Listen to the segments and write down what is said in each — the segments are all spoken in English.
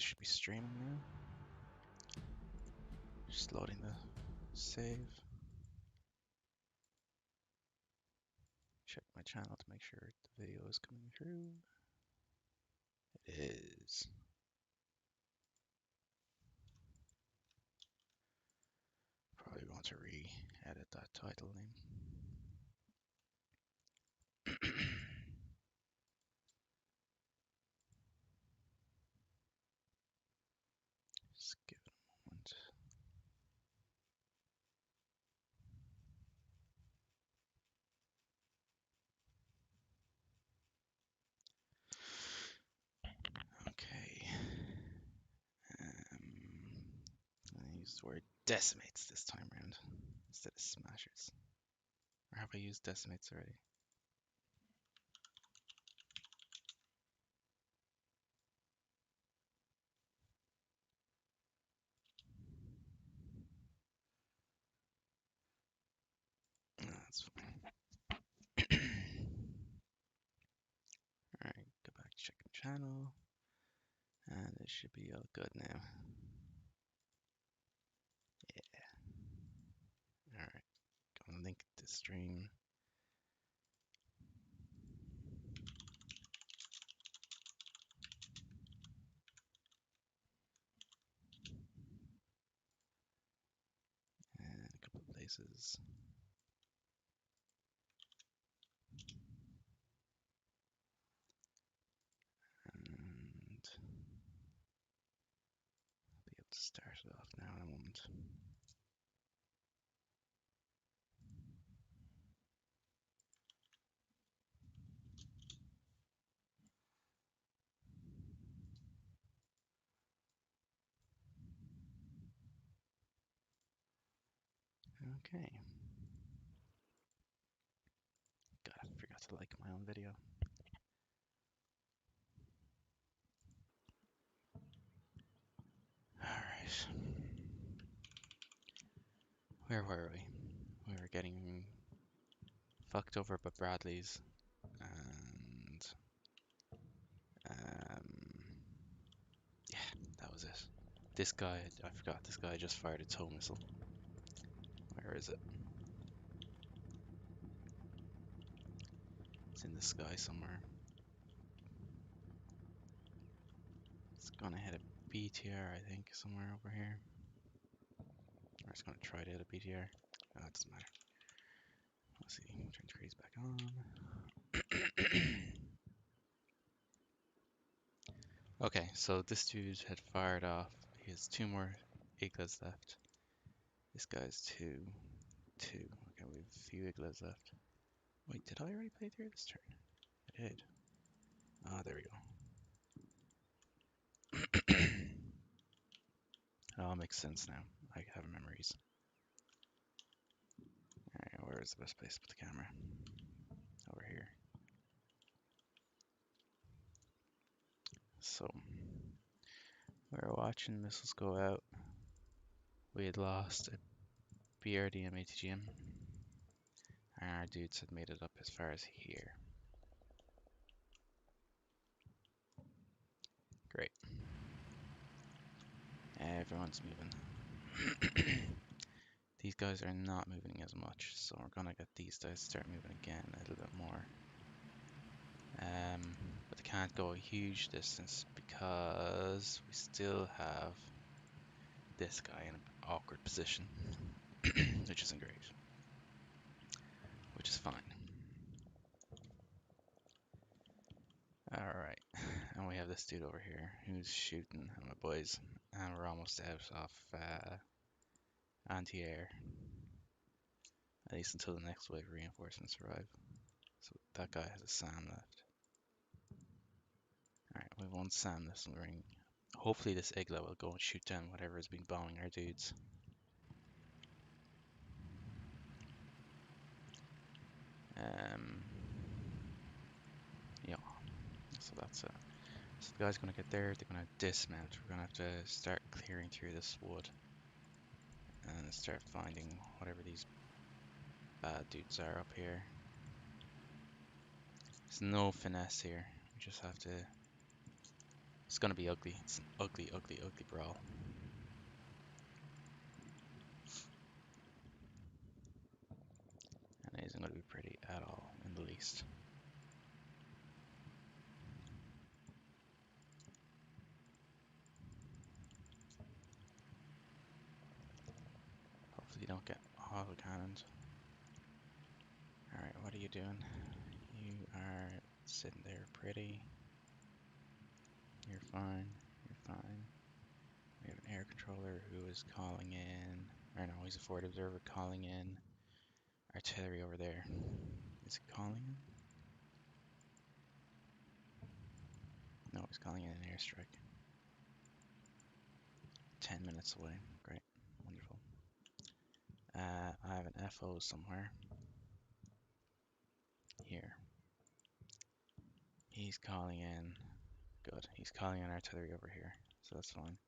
this should be streaming now. Just loading the save. Check my channel to make sure the video is coming through. It is. Probably want to re-edit that title name. Just give it a moment. Okay. I used the word decimates this time around instead of smashers. Or have I used decimates already? No, that's fine. Alright, go back, check the channel. And it should be all good now. Yeah. Alright, gonna link the stream. And a couple of places. And I'll be able to start it off now in a moment. Okay. God, I forgot to like my own video. Alright. Where were we? We were getting fucked over by Bradley's. And yeah, that was it. This guy, I forgot, this guy just fired a tow missile. Where is it? It's in the sky somewhere. It's gonna hit a BTR, I think, somewhere over here. Or it's gonna try to hit a BTR. Oh, it doesn't matter. Let's see, turn trees back on. Okay, so this dude had fired off. He has 2 more iglas left. This guy's 2. Okay, we have a few iglas left. Wait, did I already play through this turn? I did. Ah, there we go. Oh, makes sense now. I have memories. Alright, where is the best place to put the camera? Over here. So, we were watching missiles go out. We had lost a BRD and ATGM. And our dudes had made it up as far as here. Great. Everyone's moving. These guys are not moving as much, so we're gonna get these guys to start moving again a little bit more. But they can't go a huge distance because we still have this guy in an awkward position, which isn't great, which is fine. Alright, and we have this dude over here who's shooting at my boys, and we're almost out of anti-air, at least until the next wave of reinforcements arrive. So that guy has a SAM left. Alright, we have 1 SAM this ring. Hopefully this Igla will go and shoot down whatever has been bombing our dudes. Yeah, so that's it. So the guy's gonna get there, they're gonna dismount. We're gonna have to start clearing through this wood and start finding whatever these bad dudes are up here. There's no finesse here. We just have to It's gonna be ugly. It's an ugly, ugly, ugly brawl. And it isn't gonna be pretty at all, in the least. Hopefully you don't get auto cannoned. Alright, what are you doing? You are sitting there pretty. You're fine. You're fine. We have an air controller who is calling in, or no, he's a forward observer calling in artillery over there. Is it calling in? No, he's calling in an airstrike. 10 minutes away. Great. Wonderful. I have an FO somewhere. Here. He's calling in. Good. He's calling in artillery over here. So that's fine.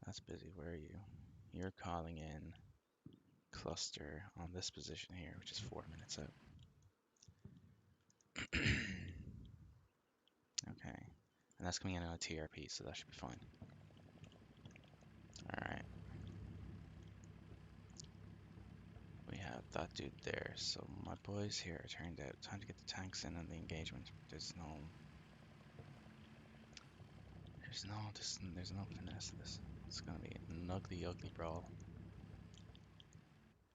That's busy. Where are you? You're calling in cluster on this position here, which is 4 minutes out. Okay. And that's coming in on a TRP, so that should be fine. Alright. We have that dude there. So my boys here turned out. Time to get the tanks in and the engagement. There's no finesse to this. It's gonna be an ugly, ugly brawl.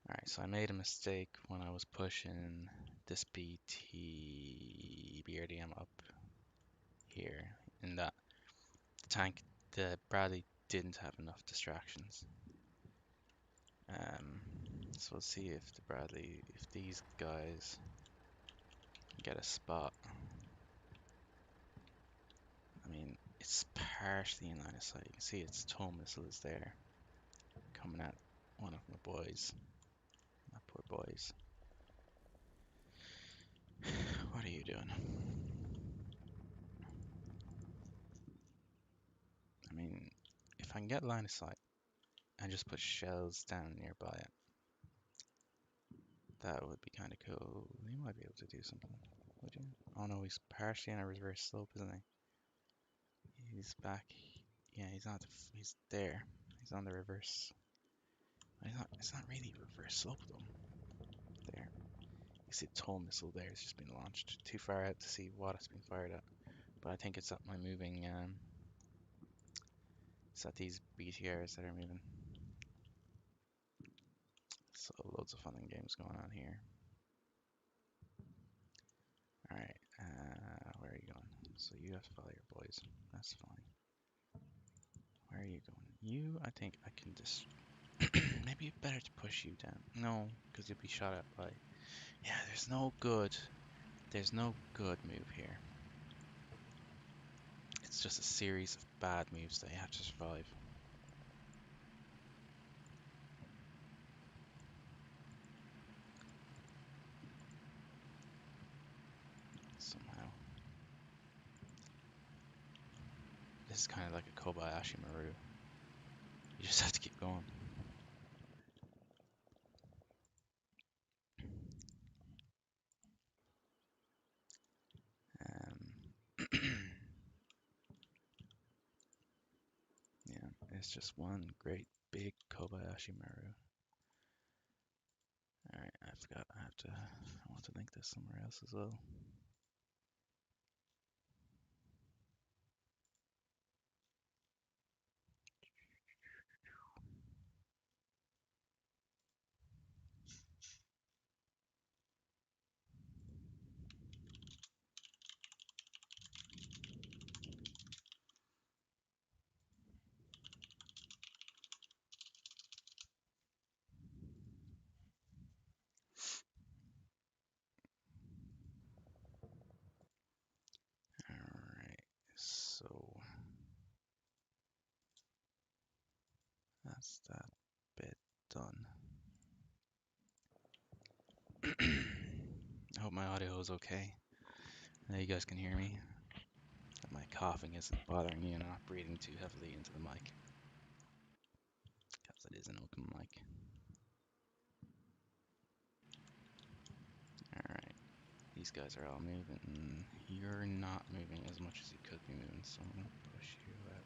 Alright, so I made a mistake when I was pushing this BRDM up here, in that the Bradley didn't have enough distractions. So we'll see if if these guys can get a spot. I mean, it's partially in line of sight. You can see its tow missile is there, coming at one of my boys. My poor boys. What are you doing? I mean, if I can get line of sight and just put shells down nearby it, that would be kind of cool. You might be able to do something, would you? Oh no, he's partially on a reverse slope, isn't he? He's back. Yeah, he's not. He's there. He's on the reverse. He's not. It's not really reverse slope though. There. You see the tow missile there. It's just been launched too far out to see what it's been fired at. But I think it's at my moving. It's at these BTRs that are moving. So loads of fun and games going on here. Alright, where are you going? So you have to follow your boys. That's fine. Where are you going? You, I think I can just... Maybe it's better to push you down. No, because you'll be shot at by... Yeah, there's no good move here. It's just a series of bad moves that you have to survive. Somehow. This is kind of like a Kobayashi Maru. You just have to keep going. Yeah, it's just one great big Kobayashi Maru. Alright, I forgot I want to link this somewhere else as well. Alright, so that's that bit done. I hope my audio is okay. I know you guys can hear me. That my coughing isn't bothering you and I'm not breathing too heavily into the mic. Because it is an open mic. Alright, these guys are all moving. You're not not moving as much as you could be moving, so I'm gonna push you out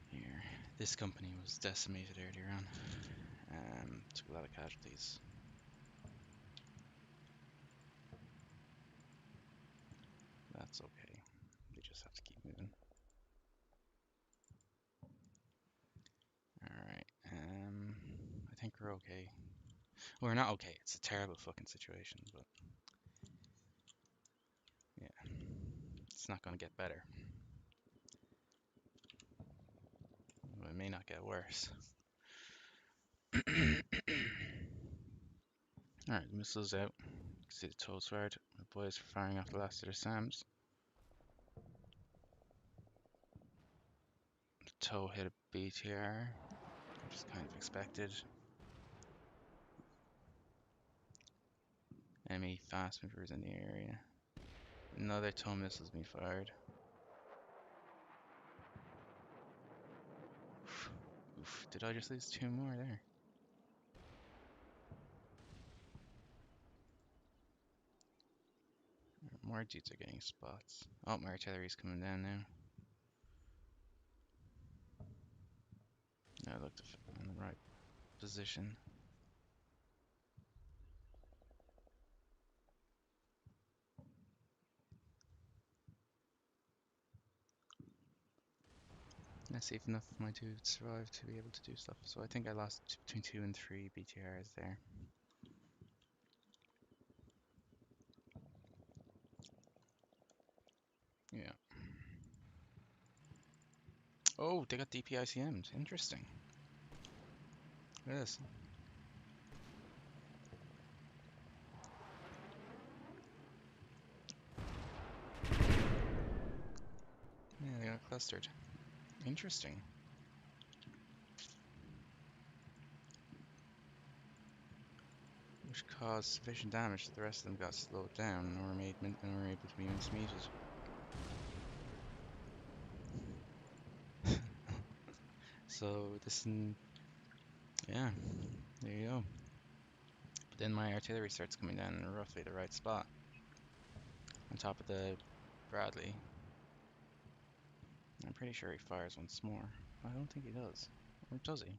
here. This company was decimated earlier on. Took a lot of casualties. That's okay. They just have to keep moving. Alright, I think we're okay. Well, we're not okay. It's a terrible fucking situation, but yeah, it's not gonna get better. Well, it may not get worse. Alright, the missile's out. You can see the toes fired. My boys are firing off the last of their SAMs. The toe hit a BTR, which is kind of expected. Enemy fast movers in the area. Another toe missile's been fired. Oof, did I just lose 2 more there? More dudes are getting spots. Oh, my artillery's coming down now. I looked in the right position. Let's see if enough of my dudes survive to be able to do stuff. So I think I lost between 2 and 3 BTRs there. Yeah. Oh, they got DPICM'd. Interesting. Look at this. Yeah, they got clustered. Interesting. Which caused sufficient damage that the rest of them got slowed down and were able to be mincemeated. So this, yeah, there you go. But then my artillery starts coming down in roughly the right spot, on top of the Bradley. I'm pretty sure he fires once more. I don't think he does. Or does he?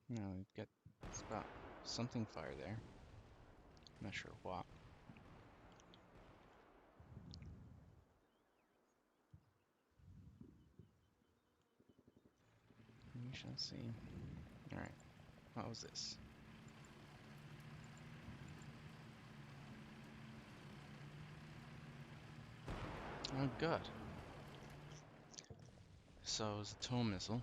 No, we get spot. Something fired there. Not sure what. We shall see. Alright, what was this? Oh god. So it was a tow missile.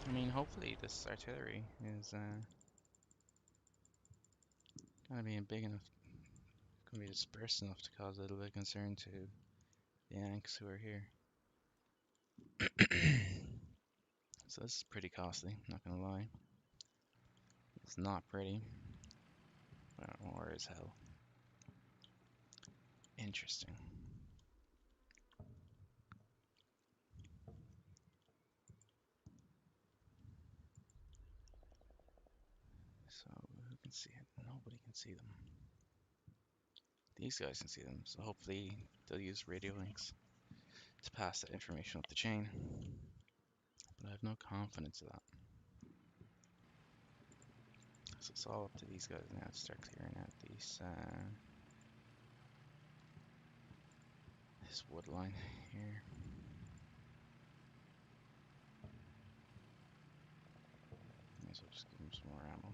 I mean, hopefully this artillery is gonna be big enough, gonna be dispersed enough to cause a little bit of concern to the Yanks who are here. So this is pretty costly, not gonna lie. It's not pretty. Or is hell. Interesting. So who can see it? Nobody can see them. These guys can see them, so hopefully they'll use radio links to pass that information up the chain. But I have no confidence of that. So it's all up to these guys now to start clearing out these this wood line here. Might as well just give them some more ammo.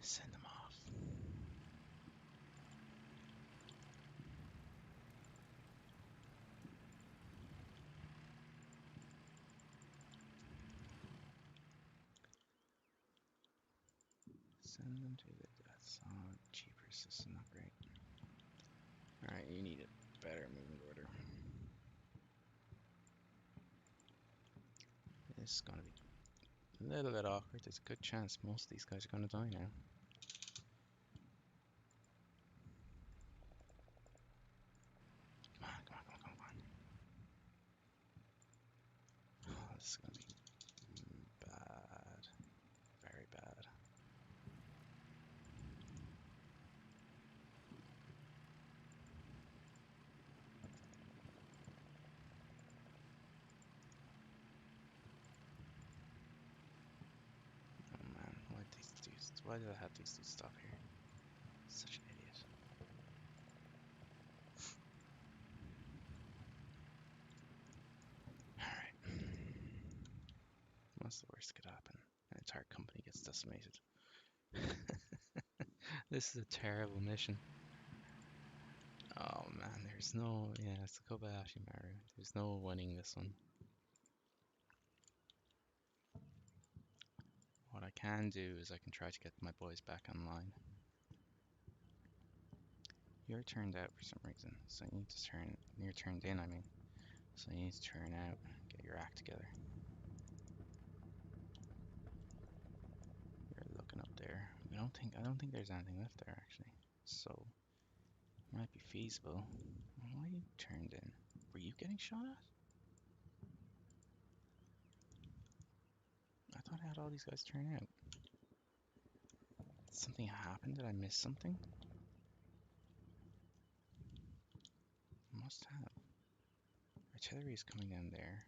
Send them off. Send them to the deaths. Oh, jeepers, this is not great. Alright, you need a better movement order. This is gonna be a little bit awkward. There's a good chance most of these guys are gonna die now. Come on, come on, come on, come on. This is gonna be bad. Very bad. Oh man, why did I have these dudes stop here? Such an idiot. Alright. What's the worst that could happen? An entire company gets decimated. This is a terrible mission. Oh man, yeah, it's the Kobayashi Maru. There's no winning this one. What I can do is I can try to get my boys back online. You're turned out for some reason, so you need to you're turned in, I mean. So you need to turn out, get your act together. You're looking up there. I don't think there's anything left there actually. So it might be feasible. Why are you turned in? Were you getting shot at? I thought I had all these guys turn out. Something happened? Did I miss something? Must have. Artillery is coming down there.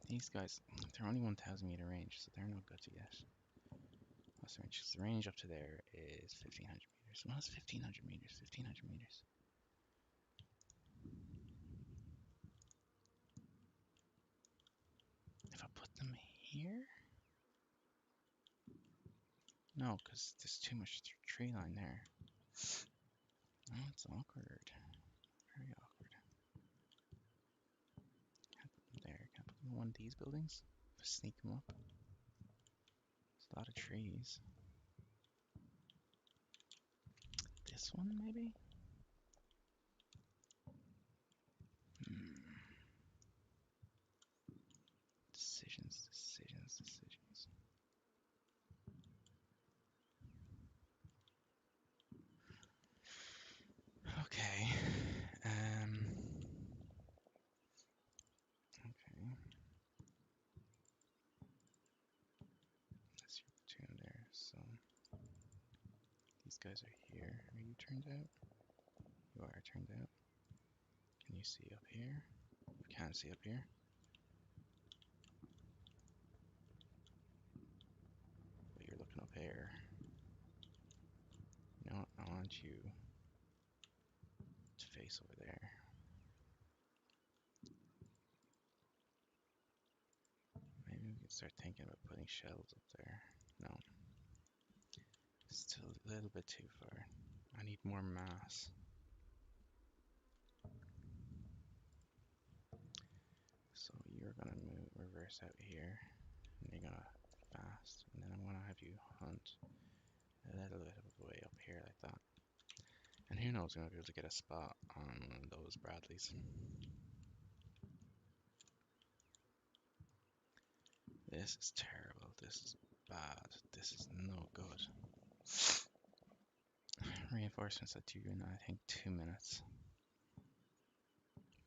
These guys, they're only 1,000 meter range, so they're no good to get. What's the range? The range up to there is 1,500 meters. What is 1,500 meters? 1,500 meters. If I put them here? No, because there's too much tree line there. Oh, it's awkward. Very awkward. Can't put them there. Can't put them in one of these buildings. If I sneak them up. There's a lot of trees. This one, maybe? Decisions, decisions, decisions. Okay. Okay. That's your platoon there. So these guys are here. Are you turned out? You are turned out. Can you see up here? You can't see up here. But you're looking up here. You know what? I want you to face over there. Maybe we can start thinking about putting shells up there. No. Still a little bit too far. I need more mass. So you're gonna reverse out here. And you're gonna fast. And then I'm gonna have you hunt a little bit of a way up here like that. And who knows, I'm gonna be able to get a spot on those Bradleys. This is terrible. This is bad. This is no good. Reinforcements are due in, I think, 2 minutes.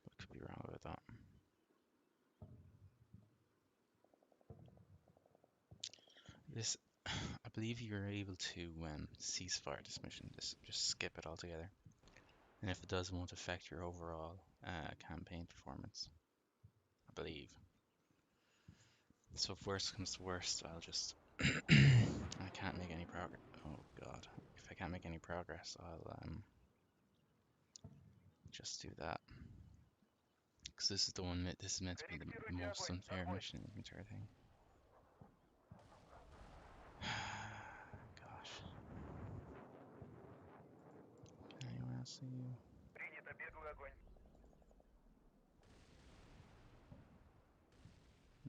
But could be wrong about that. This, I believe you're able to ceasefire this mission. Just skip it altogether. And if it does, it won't affect your overall campaign performance. I believe. So if worst comes to worst, I'll just I can't make any progress. Oh god. If I can't make any progress, I'll just do that. Because this is the one this is meant to be the most unfair mission in the entire thing. Gosh. Can anyone else see you?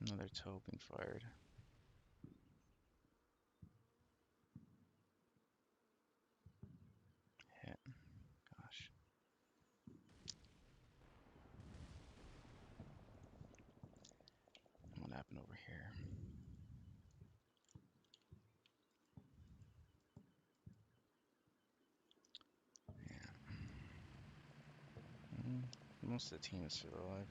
Another toe being fired. Hit. Gosh. What happened over here? Yeah. most of the team is still alive.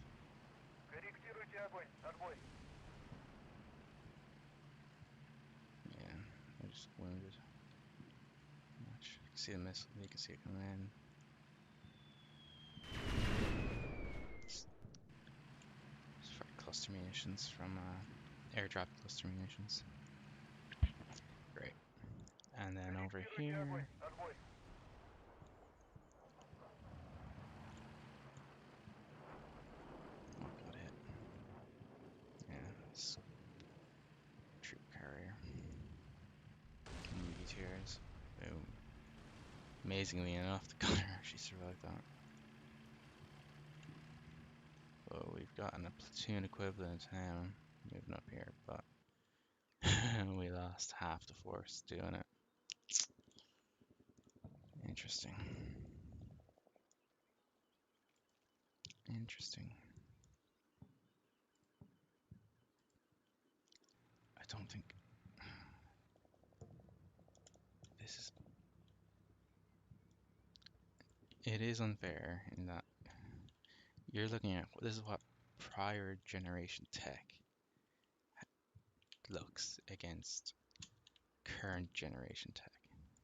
Yeah, they're just wounded. Much. You can see the missile. You can see it coming in. It's for cluster munitions from airdrop cluster munitions. Great. And then over here. Oh, got hit. Yeah, it's troop carrier. Meteors. Boom. Amazingly enough, the gunner actually survived that. Well, we've gotten a platoon equivalent now moving up here, but we lost half the force doing it. Interesting. Interesting. I don't think this is. It is unfair in that you're looking at this is what prior generation tech looks against current generation tech.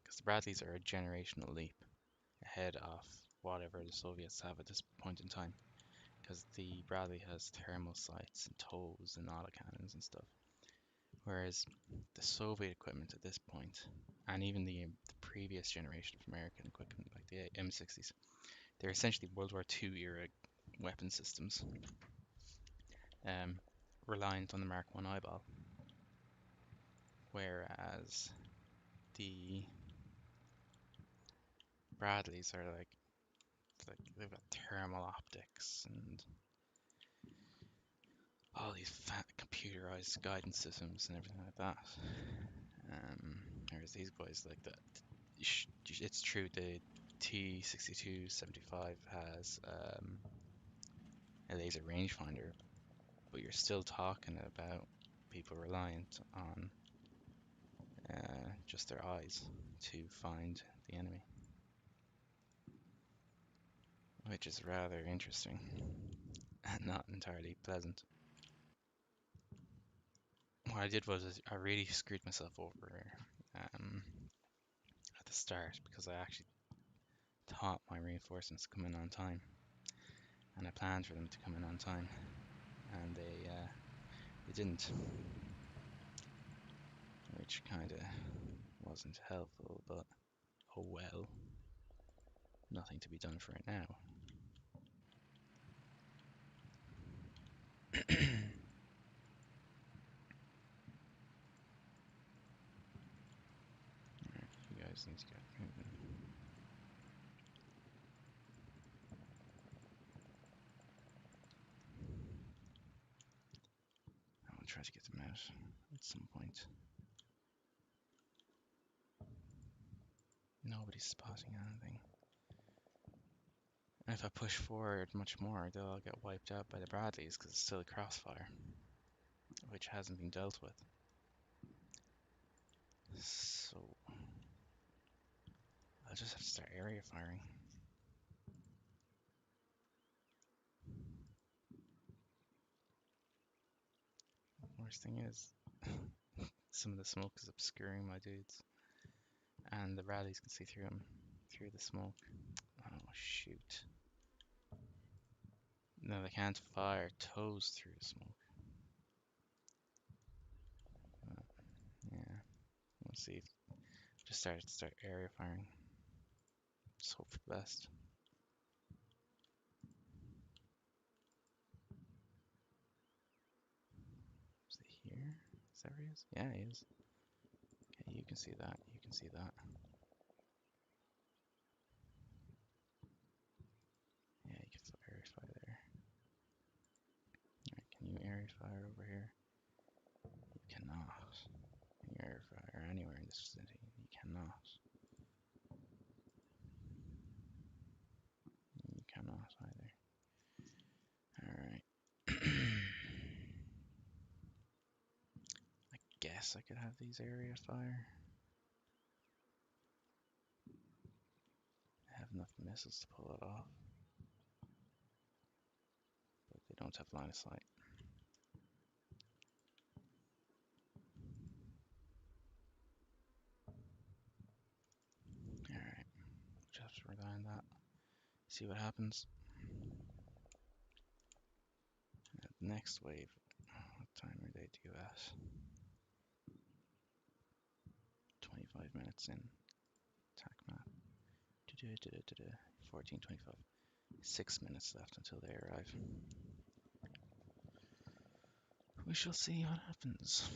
Because the Bradleys are a generational leap ahead of whatever the Soviets have at this point in time. Because the Bradley has thermal sights and tows and autocannons and stuff. Whereas the Soviet equipment at this point, and even the previous generation of American equipment, like the M60s, they're essentially World War II era weapon systems, reliant on the Mark I eyeball. Whereas the Bradleys are like they've got thermal optics and all these fat computerized guidance systems and everything like that. Whereas these boys like that, it's true the T62-75 has a laser rangefinder, but you're still talking about people reliant on just their eyes to find the enemy, which is rather interesting and not entirely pleasant. What I did was I really screwed myself over at the start because I actually thought my reinforcements come in on time, and I planned for them to come in on time, and they didn't, which kind of wasn't helpful, but oh well, nothing to be done for it now. Alright, you guys need to get moving. I will try to get them out at some point. Nobody's spotting anything. And if I push forward much more, they'll all get wiped out by the Bradleys because it's still a crossfire, which hasn't been dealt with. So I'll just have to start area firing. Worst thing is, some of the smoke is obscuring my dudes, and the Bradleys can see through them, through the smoke. Oh shoot. No, they can't fire toes through the smoke. Yeah, we'll see. Just start area firing. Just hope for the best. Is he here? Is that where he is? Yeah, he is. Okay, you can see that. You can see that. Yeah, you can area fire there. Alright, can you area fire over here? You cannot. Can you area fire anywhere in this vicinity? You cannot. You cannot either. Alright. I guess I could have these area fire. I have enough missiles to pull it off. don't have line of sight. Alright, just rely on that. See what happens. Next wave. What time are they due at? 25 minutes in. Attack map. 14:25. 6 minutes left until they arrive. We shall see what happens.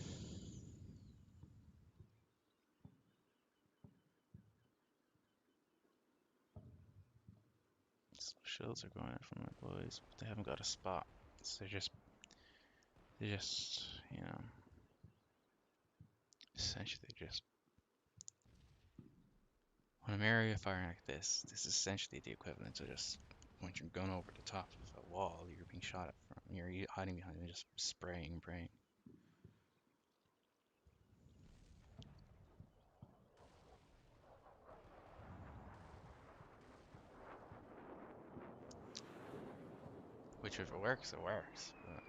Shells are going out from my boys, but they haven't got a spot. So they're just, you know, essentially just, when I'm area firing like this is essentially the equivalent to just pointing your gun over the top of a wall you're being shot at from. You're hiding behind and just spraying and praying. Which if it works, it works, but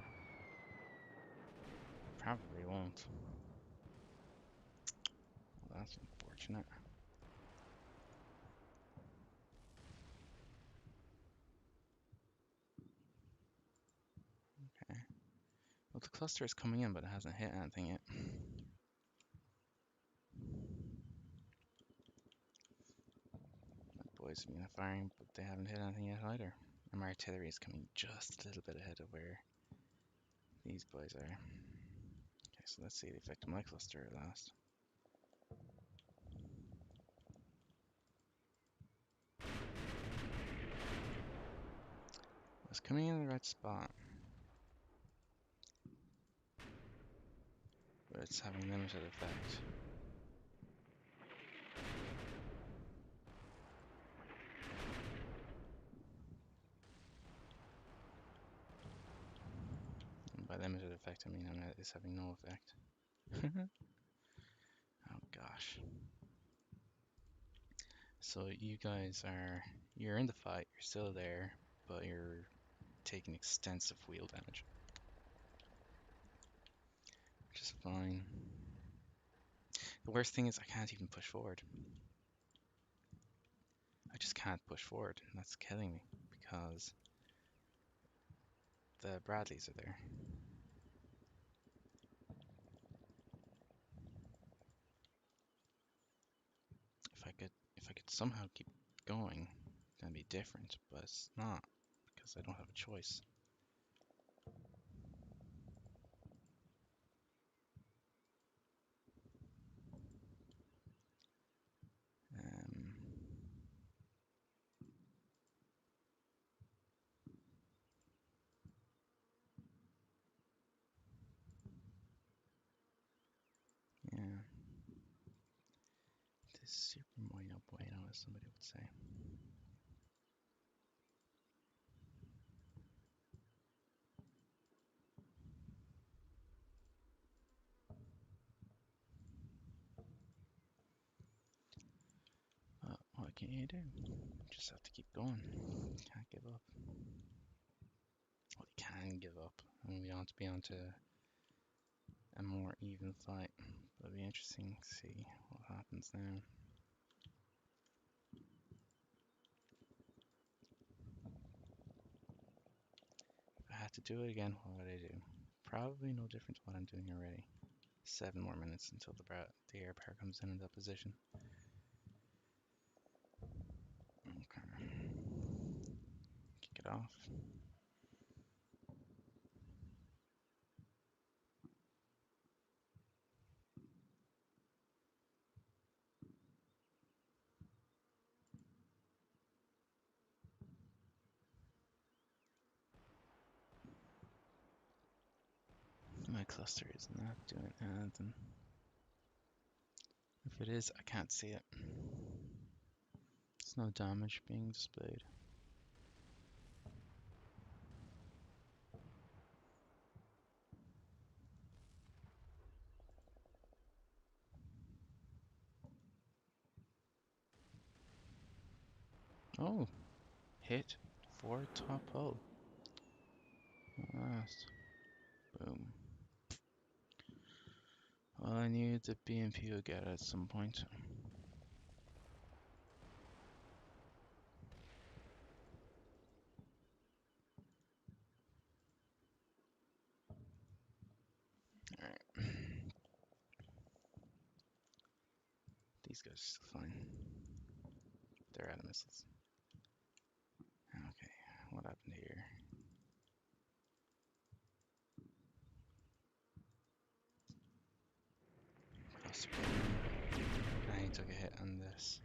probably won't. Well, that's unfortunate. Okay. Well, the cluster is coming in, but it hasn't hit anything yet. My boys have been firing, but they haven't hit anything yet either. And my artillery is coming just a little bit ahead of where these boys are. Okay, so let's see the effect of my cluster at last. It's coming in the right spot, but it's having limited effect. And by limited effect, I mean it's having no effect. Oh gosh. So you guys you're in the fight, you're still there, but you're taking extensive wheel damage, which is fine. The worst thing is I can't even push forward. I just can't push forward, and that's killing me because the Bradleys are there. If I could somehow keep going, that'd be different, but it's not because I don't have a choice. Um, yeah, this super bueno bueno, as somebody would say. But what can you do? Just have to keep going. Can't give up. Well, you can give up, and we ought to be on to a more even fight. But it'll be interesting to see what happens now. If I had to do it again, what would I do? Probably no different to what I'm doing already. 7 more minutes until the air power comes in that position. Okay. Kick it off. My cluster is not doing anything. If it is, I can't see it. There's no damage being displayed. Oh, hit for top hull. Last. Boom. Well, I knew the BMP would get it at some point. Alright. These guys are still fine. They're out of missiles. Okay, what happened here? And he took a hit on this.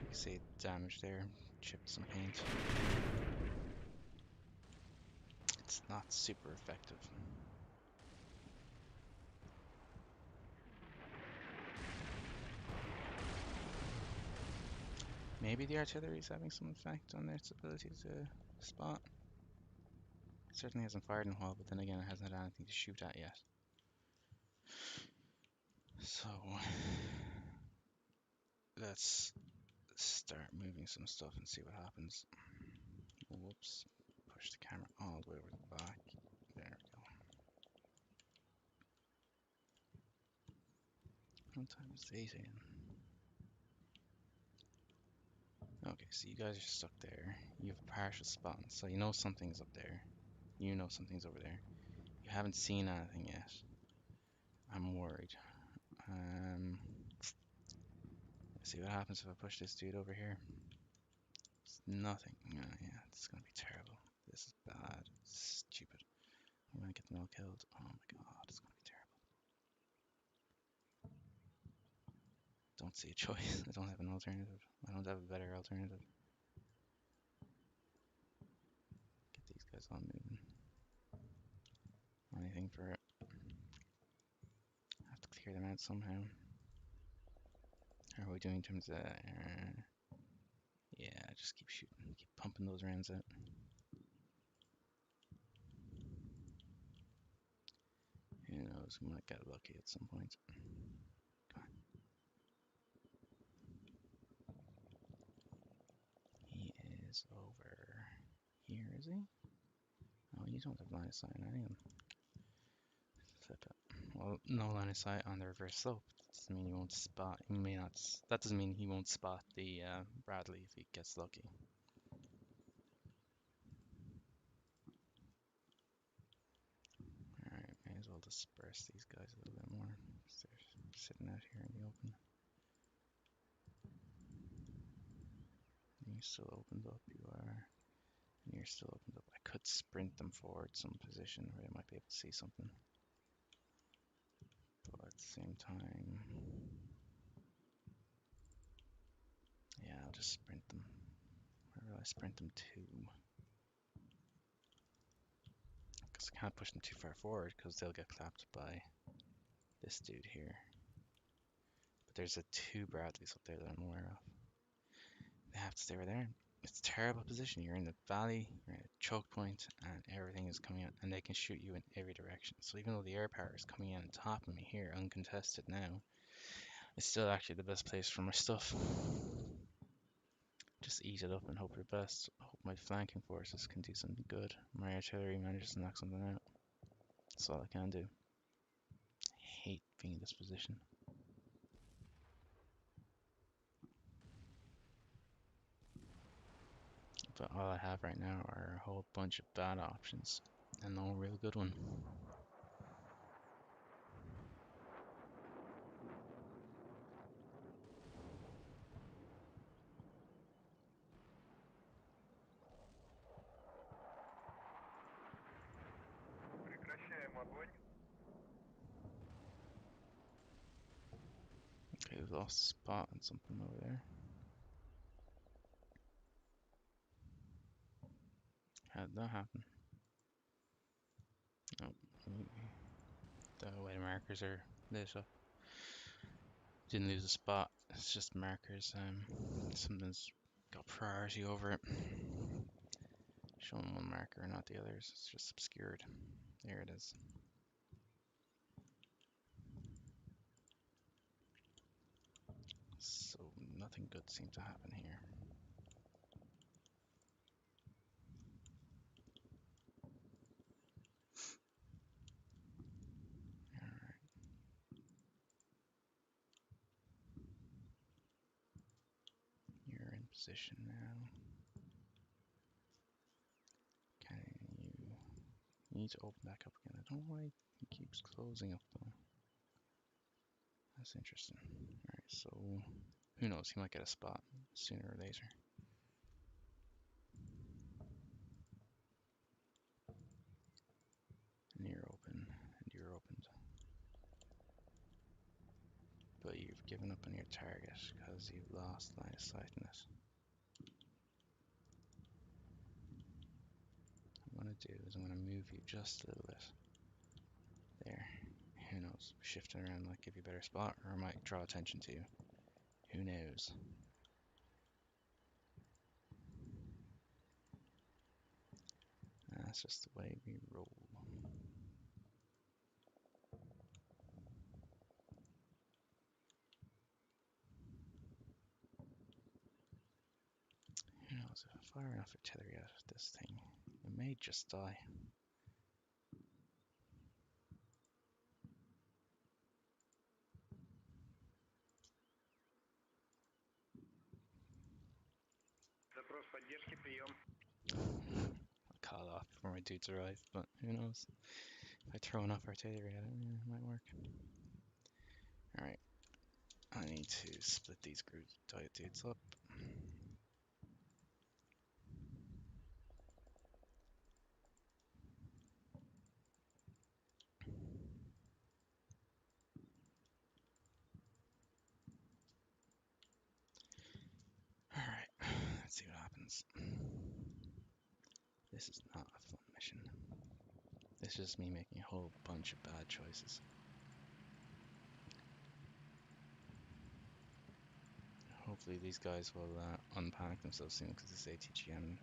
You can see damage there, chipped some paint. It's not super effective. Maybe the artillery is having some effect on its ability to spot. It certainly hasn't fired in a while, but then again, it hasn't had anything to shoot at yet. So, let's start moving some stuff and see what happens. Whoops. Push the camera all the way over the back. There we go. What time is it? 8 a.m. Okay, so you guys are stuck there. You have partial spot, so you know something's up there. You know something's over there. You haven't seen anything yet. I'm worried. Let's see what happens if I push this dude over here. It's nothing. Yeah, it's gonna be terrible. This is bad. Stupid. I'm gonna get them all killed. Oh my god, it's gonna be terrible. Don't see a choice. I don't have an alternative. I don't have a better alternative. Get these guys all moving. Anything for it. I have to clear them out somehow. How are we doing in terms of... yeah, just keep shooting. Keep pumping those rounds out. Who knows? We might get lucky at some point. Come on. He is over here, is he? Oh, you don't have line of sight on any of them. Flip it. Well, no line of sight on the reverse slope. That doesn't mean you won't spot. You may not. That doesn't mean he won't spot the Bradley if he gets lucky. All right, may as well disperse these guys a little bit more. They're sitting out here in the open. You're still opened up. You are. And you're still opened up. I could sprint them forward some position where they might be able to see something. But at the same time, yeah, I'll just sprint them. Where will I sprint them to? Because I can't push them too far forward because they'll get clapped by this dude here. But there's two Bradleys up there that I'm aware of. They have to stay right there. It's a terrible position. You're in the valley, you're at a choke point, and everything is coming out, and they can shoot you in every direction. So even though the air power is coming in on top of me here, uncontested now, it's still actually the best place for my stuff. Just eat it up and hope for the best. Hope my flanking forces can do something good. My artillery manages to knock something out. That's all I can do. I hate being in this position. But all I have right now are a whole bunch of bad options and no real good one. Okay, we've lost a spot on something over there. How did that happen? Oh, the way the markers are lit up. Didn't lose a spot. It's just markers. Something's got priority over it. Showing one marker, not the others. It's just obscured. There it is. So nothing good seemed to happen here. position now. Can you... You need to open back up again. I don't know why he keeps closing up though. That's interesting. Alright, so who knows? He might get a spot sooner or later. And you're open, and you're opened. But you've given up on your target because you've lost line of sight in it. What I'm going to do is I'm going to move you just a little bit. There. Who knows? Shifting around might give you a better spot, or it might draw attention to you. Who knows? That's just the way we roll. Who knows? If I fire enough artillery at this thing, it may just die. Запрос поддержки, прием. I'll call off before my dudes arrive, but who knows? If I throw enough artillery at it, it might work. Alright. I need to split these dudes up. Alright, let's see what happens. This is not a fun mission. This is just me making a whole bunch of bad choices. Hopefully these guys will unpanic themselves soon, because this ATGM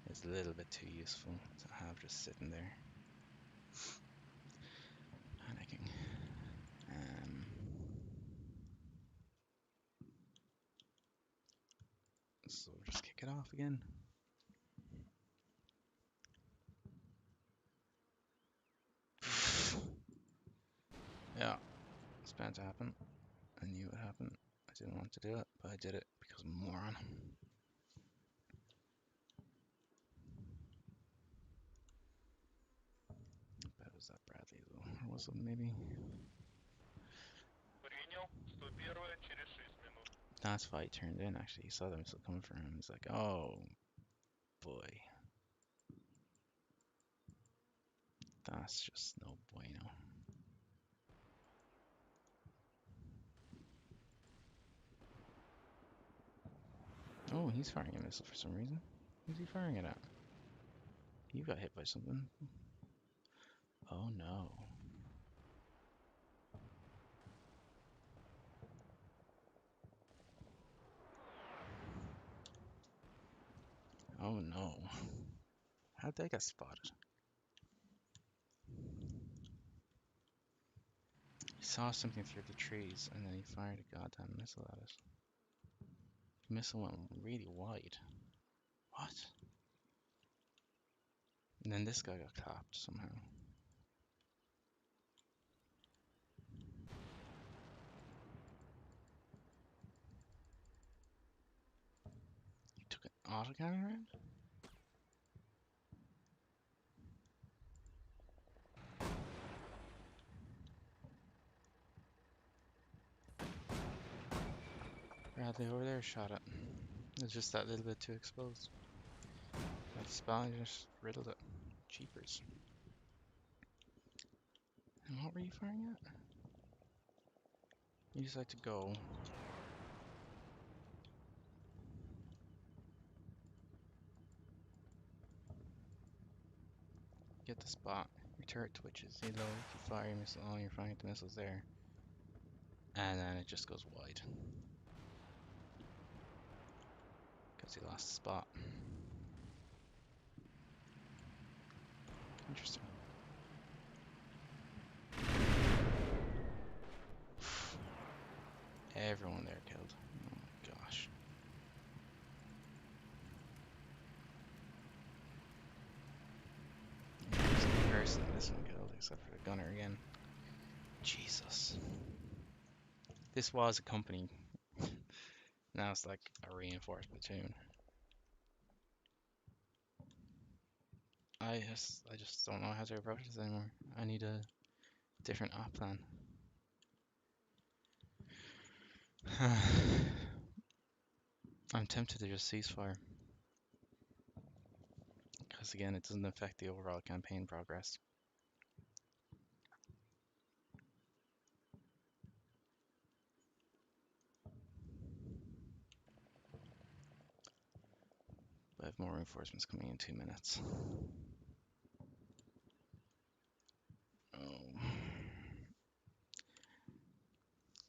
is a little bit too useful to have just sitting there panicking. So we'll just kick it off again. Yeah, it's bound to happen. I knew it would happen. I didn't want to do it, but I did it because I'm a moron. That was that Bradley though, or was it maybe? Принял. 101 через 6 минут. That's why he turned in actually. He saw them still coming for him. He's like, oh boy. That's just no bueno. Oh, he's firing a missile for some reason. Who's he firing it at? You got hit by something. Oh no. Oh no. How'd they get spotted? He saw something through the trees and then he fired a goddamn missile at it. The missile went really wide. What? And then this guy got clapped somehow. You took an autocannon round? Bradley over there shot it. It's just that little bit too exposed. That spawn just riddled it. Cheapers. And what were you firing at? You just like to go. Get the spot. Your turret twitches. You know, if you fire your missile, oh, you're firing the missiles there. And then it just goes wide. Because he lost the spot. Interesting. Everyone there killed. Oh my gosh. Every person this one killed except for the gunner again. Jesus. This was a company Now it's like a reinforced platoon. I just don't know how to approach this anymore. I need a different op plan. I'm tempted to just ceasefire, because again, it doesn't affect the overall campaign progress. But I have more reinforcements coming in 2 minutes. Oh.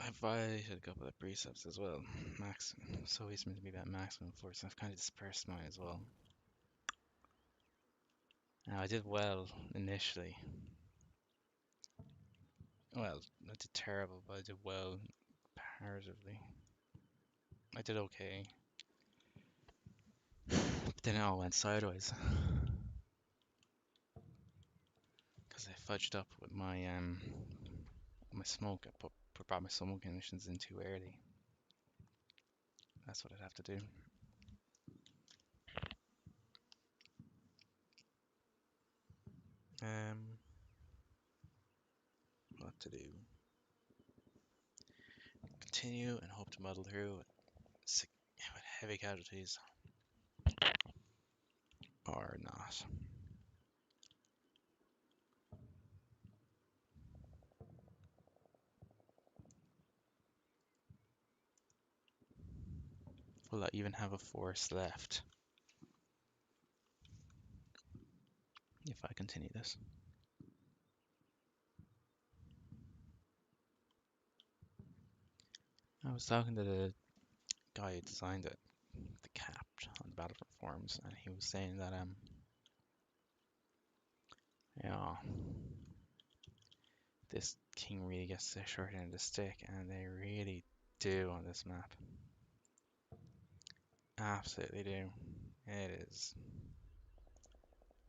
I've violated a couple of precepts as well. Max, so he's meant to be that maximum force, and I've kind of dispersed mine as well. Now, I did well initially. Well, I did terrible, but I did well comparatively. I did okay. But then it all went sideways. Because I fudged up with my smoke. I brought my smoke emissions in too early. That's what I'd have to do. Um, what to do? Continue and hope to muddle through with heavy casualties, or not. Will I even have a force left if I continue this? I was talking to the guy who designed it, the cap on the Battlefront forums, and he was saying that yeah, this king really gets the short end of the stick, and they really do on this map. Absolutely do. It is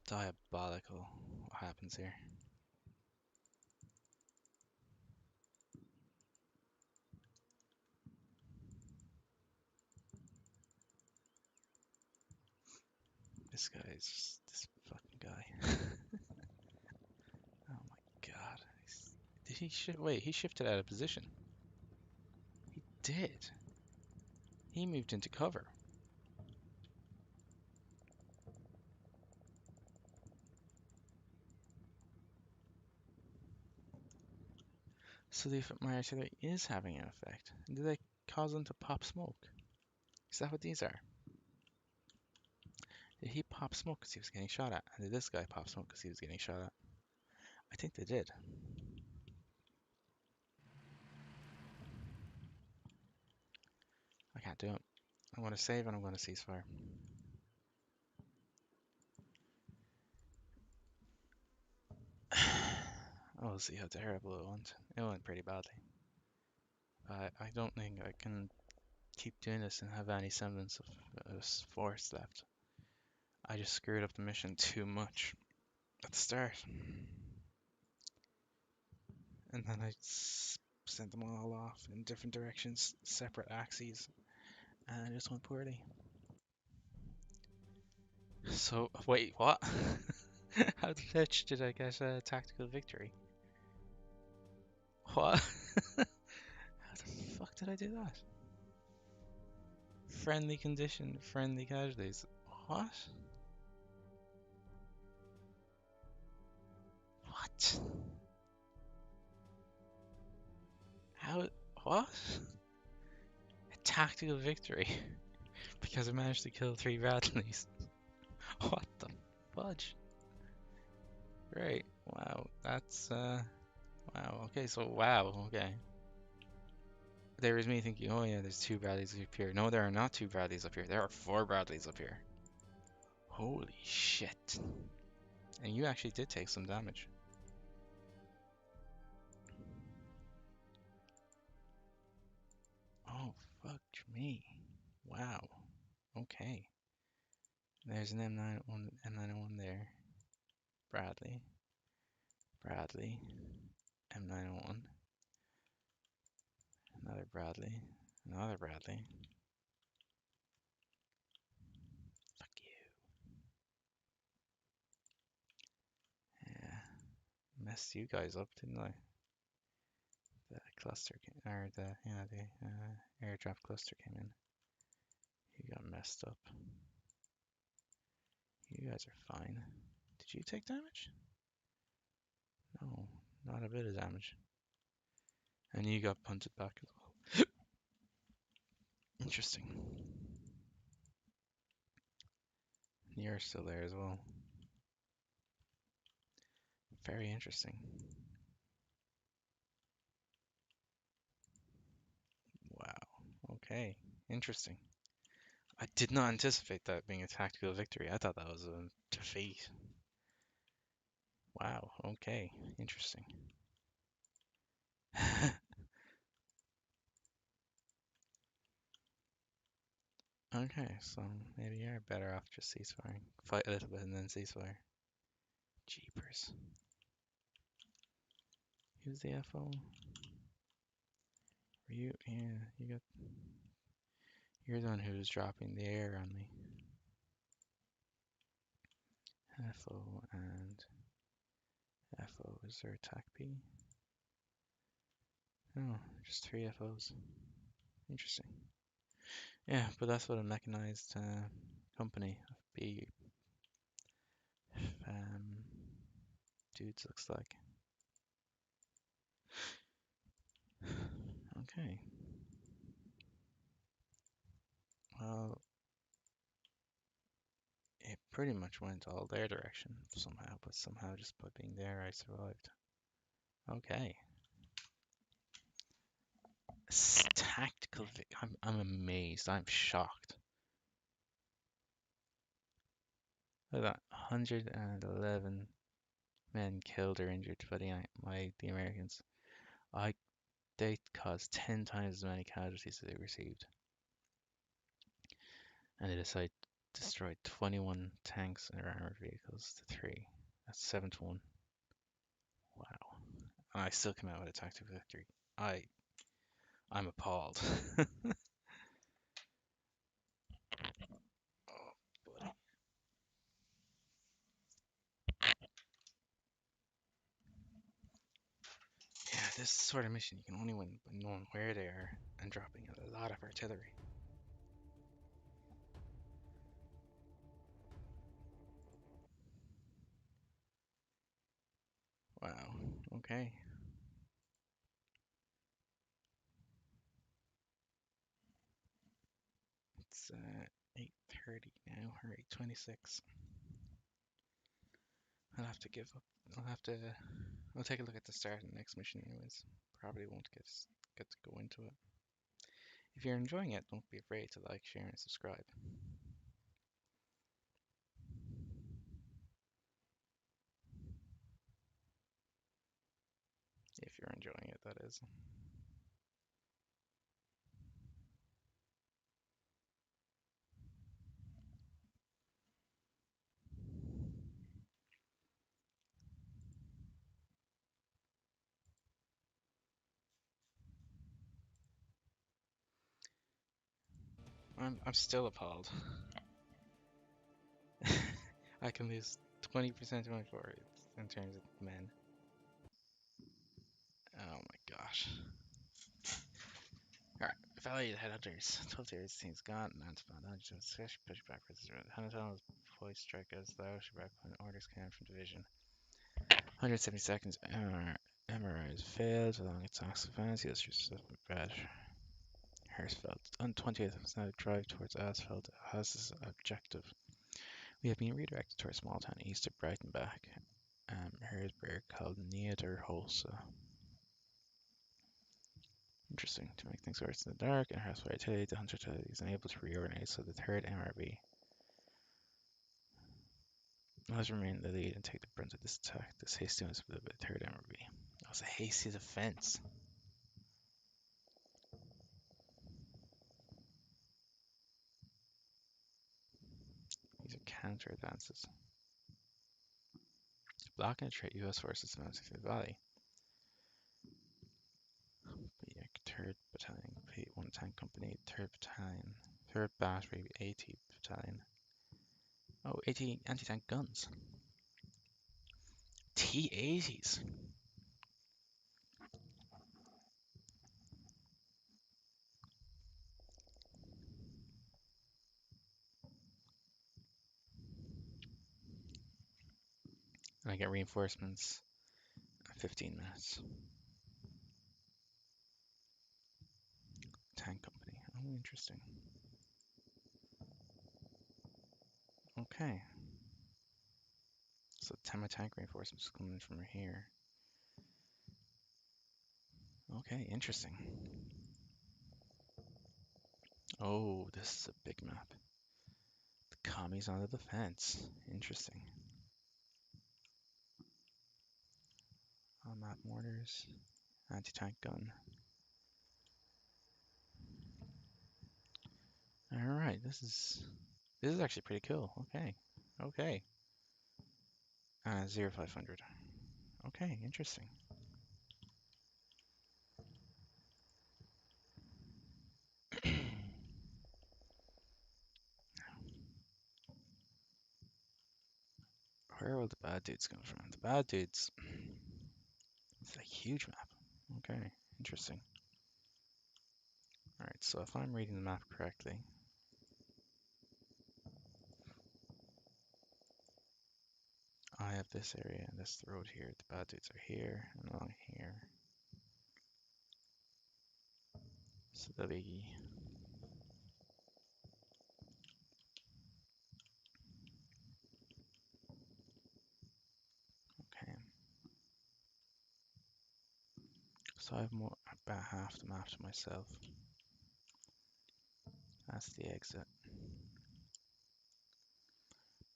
diabolical what happens here. This guy is just this fucking guy. Oh my god. Did he shift? Wait, he shifted out of position. He did. He moved into cover. So my artillery is having an effect. Did they cause them to pop smoke? Is that what these are? Did he pop smoke because he was getting shot at? And did this guy pop smoke because he was getting shot at? I think they did. I can't do it. I'm going to save and I'm going to ceasefire. We'll see how terrible it went. It went pretty badly. I don't think I can keep doing this and have any semblance of a force left. I just screwed up the mission too much at the start. And then I sent them all off in different directions, separate axes, and it just went poorly. So, wait, what? How the bitch did I get a tactical victory? What? How the fuck did I do that? Friendly condition, friendly casualties. What? What? How? What? A tactical victory because I managed to kill 3 Bradleys. What the fudge? Right. Wow. That's wow. Okay. So wow. Okay. There was me thinking, oh yeah, there's 2 Bradleys up here. No, there are not 2 Bradleys up here. There are 4 Bradleys up here. Holy shit. And you actually did take some damage. Oh, fuck me. Wow. Okay. There's an M901 there. Bradley. Bradley. M901. Another Bradley. Another Bradley. messed you guys up, didn't I? The cluster or the airdrop cluster came in. You got messed up. You guys are fine. Did you take damage? No, not a bit of damage. And you got punted back as well. Interesting. You're still there as well. Very interesting. Wow. Okay. Interesting. I did not anticipate that being a tactical victory. I thought that was a defeat. Wow. Okay. Interesting. Okay, so maybe you're better off just ceasefiring. Fight a little bit and then ceasefire. Jeepers. Who's the FO? Were you? Yeah, you're the one who was dropping the air on me. FO and FO. Is there attack B? Oh, just three FOs. Interesting. Yeah, but that's what a mechanized company of B um, dudes looks like. Okay. Well, it pretty much went all their direction somehow, but somehow just by being there, I survived. Okay. Tactical I'm amazed. I'm shocked. Look at that. 111 men killed or injured by the Americans. I They caused 10 times as many casualties as they received. And they decided to destroy 21 tanks and armored vehicles to 3. That's 7 to 1. Wow. And I still came out with a tactical victory. I I'm appalled. Oh, buddy. Yeah, this sort of mission you can only win by knowing where they are and dropping a lot of artillery. Wow. Okay. It's 8:30 now, or 8:26. I'll have to give up. I'll have to. I'll take a look at the start of the next mission, anyways. Probably won't get to go into it. If you're enjoying it, don't be afraid to like, share, and subscribe. If you're enjoying it, that is. I'm still appalled. I can lose 20% of my forwards in terms of men. Oh my gosh. Alright, valued headhunters. 12 tiers team's gone. Non-spawn. Push back for this round. Hanatana's voice strike as thou should back when orders came from division. 170 seconds. MRI has failed along its ox advance. Yes, your stuff bad. Hersfeld. On 20th, was now drive towards Asfeld has this objective. We have been redirected to a small town east of Breitenbach. Herzberg called Niederholze. Interesting. To make things worse in the dark, and harassed by artillery, the hunter artillery is unable to reorganize, so the 3rd MRB must remain in the lead and take the brunt of this attack. This hasty was with the 3rd MRB. That was a hasty defense. These are counter advances. Block and retreat US forces in the valley. The 3rd Battalion, complete 1 tank company, 3rd Battalion, 3rd Battery, AT Battalion. Oh, 80 anti-tank guns. T80s. And I get reinforcements at 15 minutes. Tank company. Oh, interesting. Okay. So 10 my tank reinforcements coming from here. Okay, interesting. Oh, this is a big map. The commies on the defense. Interesting. Map mortars. Anti-tank gun. Alright, this is actually pretty cool. Okay. Okay. 0500. Okay, interesting. Where will the bad dudes come from? The bad dudes. It's a huge map. Okay, interesting. Alright, so if I'm reading the map correctly, I have this area and this road here. The bad dudes are here and along here. So they'll be okay. So I have more about half the map to myself. That's the exit.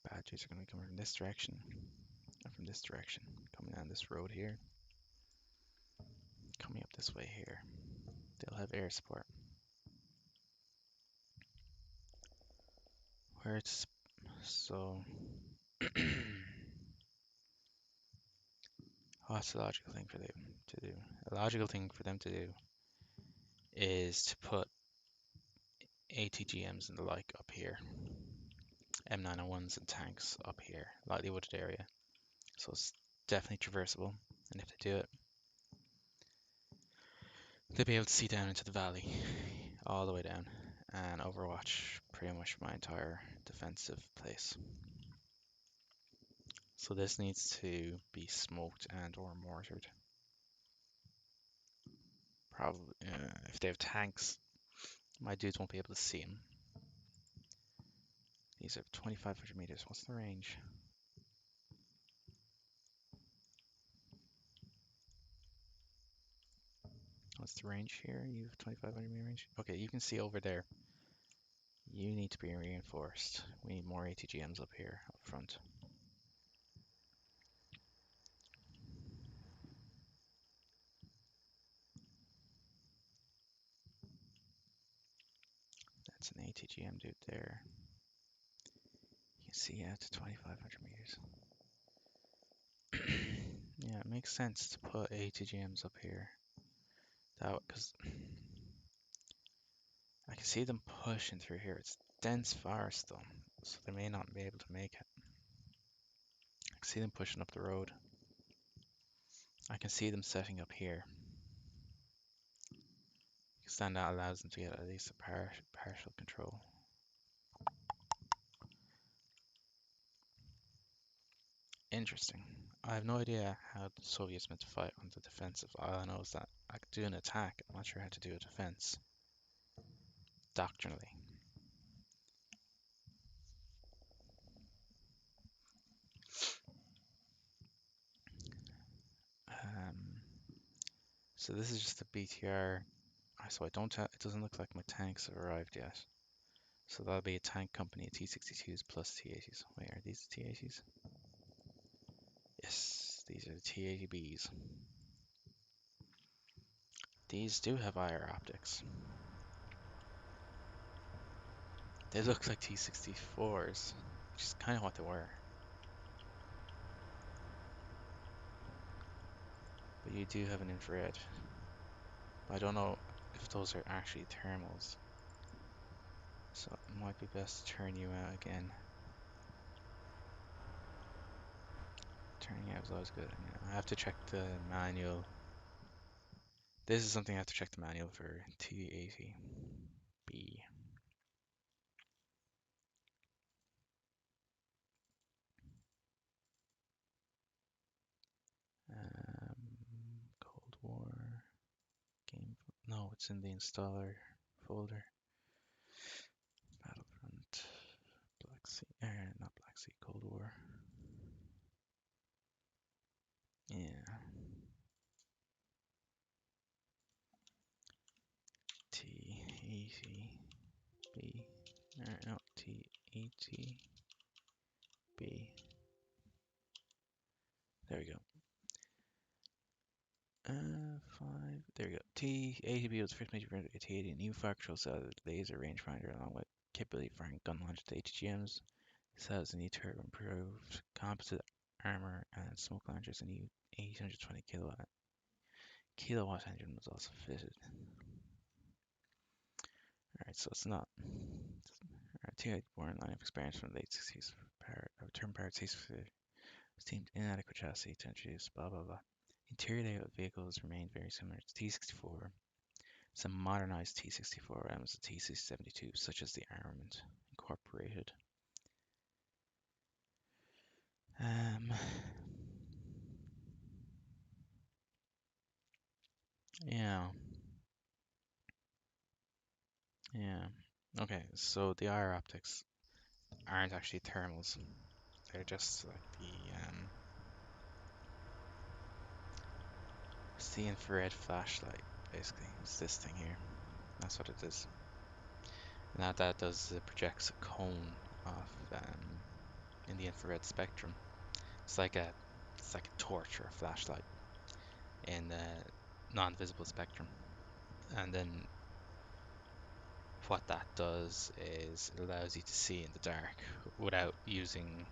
Bad dudes are going to be coming from this direction and from this direction, coming down this road here, coming up this way here. They'll have air support. Where it's so. What's the logical thing for them to do? A logical thing for them to do is to put ATGMs and the like up here, M901s and tanks up here, lightly wooded area. So it's definitely traversable. And if they do it, they'll be able to see down into the valley, all the way down, and overwatch pretty much my entire defensive place. So this needs to be smoked and or mortared. Probably, if they have tanks, my dudes won't be able to see them. These are 2,500 meters. What's the range? What's the range here? You have 2,500 meter range? Okay, you can see over there. You need to be reinforced. We need more ATGMs up here, up front. That's an ATGM dude there. You can see out to 2,500 meters. Yeah, it makes sense to put ATGMs up here. That because I can see them pushing through here. It's dense forest though, so they may not be able to make it. I can see them pushing up the road. I can see them setting up here. Because then that allows them to get at least a partial control. Interesting. I have no idea how the Soviets meant to fight on the defensive. All I know is that I could do an attack. I'm not sure how to do a defense. Doctrinally. Um, so this is just a BTR. So I don't. It doesn't look like my tanks have arrived yet. So that'll be a tank company, T62s plus T80s. Wait, are these the T80s? Yes, these are the T80Bs. These do have IR optics. They look like T64s, which is kind of what they were. But you do have an infrared. I don't know if those are actually thermals. So it might be best to turn you out again. turning out is always good. I have to check the manual. This is something I have to check the manual for T80B. Cold War game. No, it's in the installer folder. Battlefront, Black Sea, not Black Sea, Cold War. Yeah, T80B. No, T80B. There we go. Five. There we go. T80B was the first major version of T80. A new fire control cell with laser rangefinder along with capability for firing gun launcher to HGMs. This has a new turbo improved composite armor and smoke launchers. A new 820 kilowatt engine was also fitted. Alright, so it's not. T8 born line of experience from the late 60s. Return powered seemed inadequate chassis to introduce, blah blah blah. Interior layout of vehicles remained very similar to T64. Some modernized T64 items of T672, such as the armament incorporated. Um, yeah, yeah. Okay, so the IR optics aren't actually thermals. They're just like it's the infrared flashlight, basically. It's this thing here. That's what it is. Now that does is it projects a cone of in the infrared spectrum. It's like a torch or a flashlight in the non-visible spectrum. And then what that does is it allows you to see in the dark without using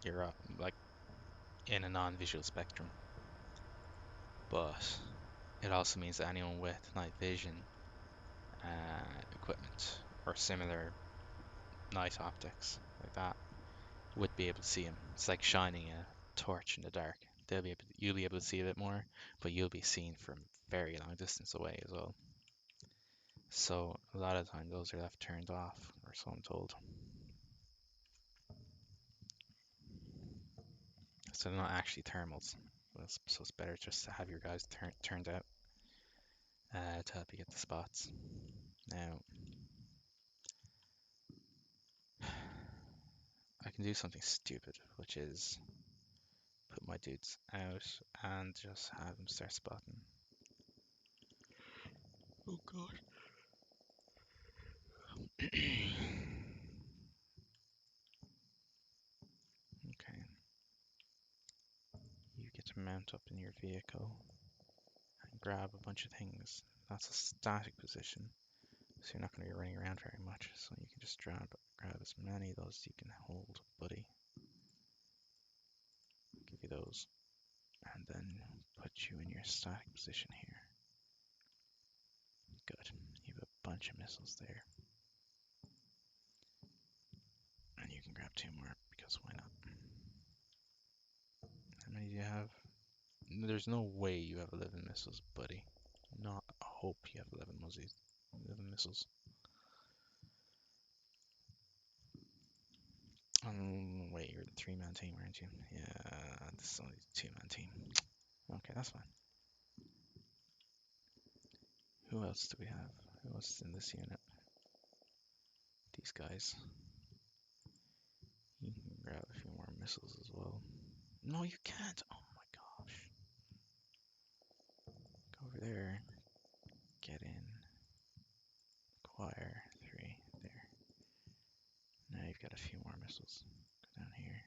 your like in a non-visual spectrum. But it also means that anyone with night vision equipment or similar night optics like that would be able to see him. It's like shining a torch in the dark. You'll be able to see a bit more, but you'll be seen from very long distance away as well. So a lot of the time those are left turned off, or so I'm told. So they're not actually thermals. So it's better just to have your guys turned out to help you get the spots. Now I can do something stupid, which is put my dudes out and just have them start spotting. Oh god. Okay. You get to mount up in your vehicle and grab a bunch of things. That's a static position, so you're not going to be running around very much. So you can just grab as many of those as you can hold, buddy. Give you those, and then put you in your static position here. Good. You have a bunch of missiles there. And you can grab two more, because why not? How many do you have? There's no way you have 11 missiles, buddy. Not hope you have 11 missiles. Wait, you're the three-man team, aren't you? Yeah, this is only a two-man team. Okay, that's fine. Who else do we have? Who else is in this unit? These guys. You can grab a few more missiles as well. No, you can't. Oh my gosh. Go over there. Get in. Acquire 3. There. Now you've got a few more missiles. Go down here.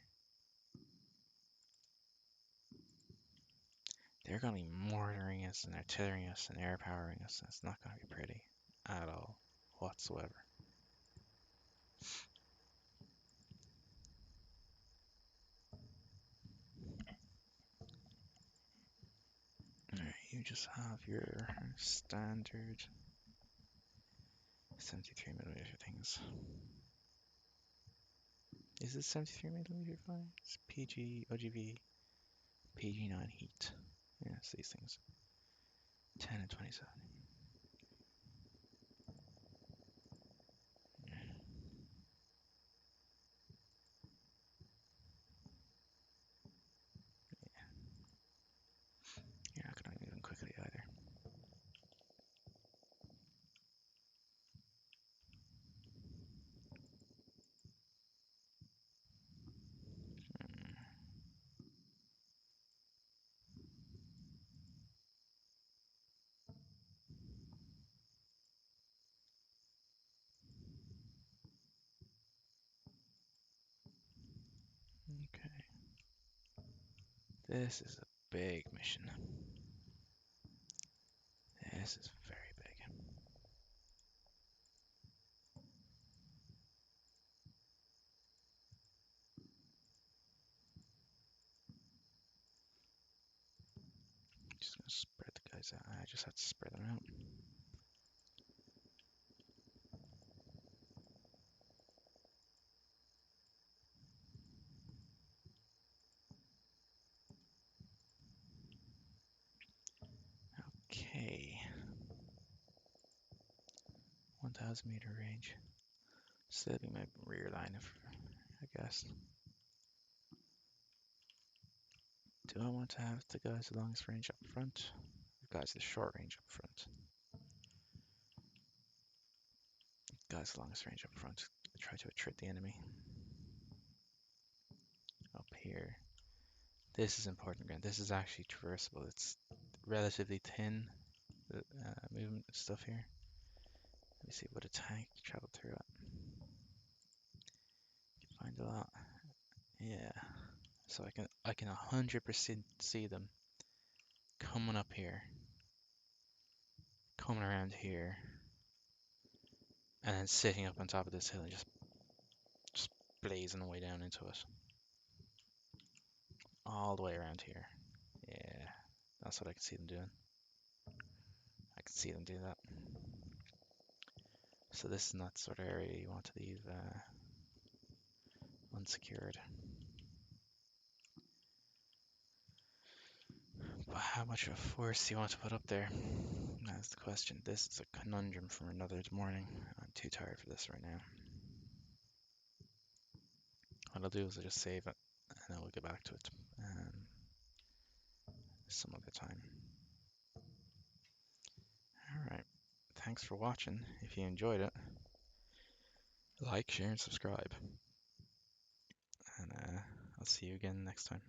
They're going to be mortaring us and artillerying us and air powering us. That's not going to be pretty at all whatsoever. Alright, you just have your standard 73mm things. Is it 73mm fire? It's PG, OGV. PG9 heat. Yeah, it's these things. 10 and 27. You're not gonna move quickly either. Okay. This is a big mission. This is very big. Just gonna spread the guys out. I just have to spread them out. Okay. 1,000 meter range. So that'd be my rear line, I guess. Do I want to have the guys the longest range up front? The guys the short range up front. Guys the longest range up front. Try to attrit the enemy. Up here. This is important again. This is actually traversable. It's relatively thin, the movement stuff here. Let me see what a tank travel through it. You can find a lot. Yeah. So I can 100% see them coming up here, coming around here, and then sitting up on top of this hill and just blazing away down into it. All the way around here. Yeah, that's what I can see them doing. I can see them do that. So this is not the sort of area you want to leave unsecured. But how much of a force do you want to put up there? That's the question. This is a conundrum from another morning. I'm too tired for this right now. What I'll do is I'll just save it and then we'll get back to it some other time. Alright, thanks for watching. If you enjoyed it, like, share, and subscribe. And I'll see you again next time.